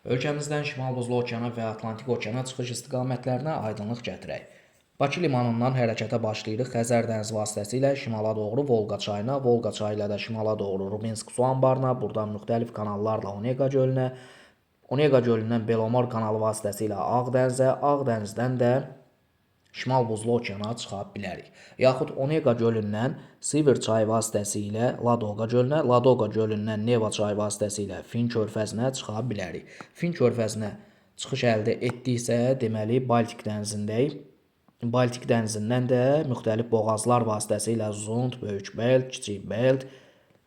Ölkəmizdən Şimal Buzlu okeana və Atlantik okeana çıxış istiqamətlərinə aydınlıq gətirək. Bakı limanından hərəkətə başlayırıq Xəzər dənizi vasitəsilə şimala doğru Volqa çayına, Volqa çayı ilə də şimala doğru Rubinsk su anbarına, buradan müxtəlif kanallarla Onega gölünə, Onega gölündən Belomor kanalı vasitəsilə Ağdənizə, Ağdənizdən də Şimal Buzlu okeana çıxa bilərik. Yaxud Onega gölündən Sivir çayı vasitəsilə Ladoqa gölünə, Ladoqa gölündən Neva çayı vasitəsilə Fin körfəzinə çıxa bilərik. Fin körfəzinə çıxış əldə etdiksə, deməli Baltik dənizindəyik. Baltik dənizindən də müxtəlif boğazlar vasitəsilə Zund, Böyük Belt, Kiçik Belt,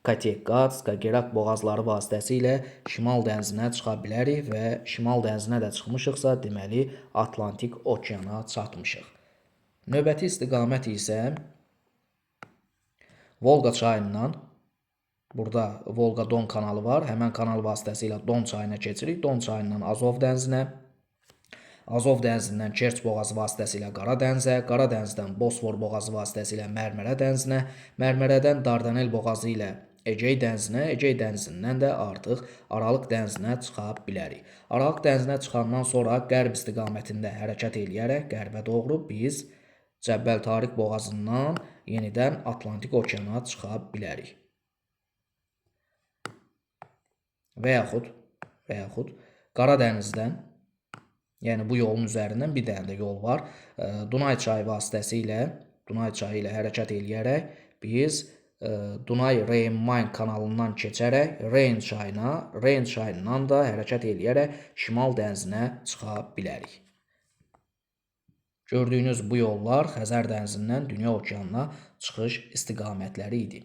Kattegat, Skagerrak boğazları vasitəsilə Şimal dənizinə çıxa bilərik və Şimal dənizinə də çıxmışıqsa, deməli Atlantik okeana çatmışıq. Növbəti istiqamət isə Volqa çayından, burada Volqa-Don kanalı var, həmən kanal vasitəsilə Don çayına keçirik, Don çayından Azov dənizinə, Azov dənizindən Kerç boğazı vasitəsilə Qara dənizə, Qara dənizdən Bosfor boğazı vasitəsilə Mərmərə dənizinə, Mərmərədən Dardanel boğazı ilə Egey dənizinə, Egey dənizindən də artıq Aralıq dənizinə çıxa bilərik. Aralıq dənizinə çıxandan sonra qərb istiqamətində hərəkət eləyərək qərbə doğru biz Cəbbəl Tariq boğazından yenidən Atlantik okeana çıxa bilərik. Və yaxud Qara dənizdən, yəni bu yolun üzərindən bir dənə də yol var. Dunay çayı vasitəsilə, Dunay çayı ilə hərəkət eləyərək biz Dunay Reyn-Main kanalından keçərək Reyn çayından da hərəkət eləyərək Şimal dənizinə çıxa bilərik. Gördüyünüz bu yollar Xəzər dənizindən Dünya okeanına çıxış istiqamətləri idi.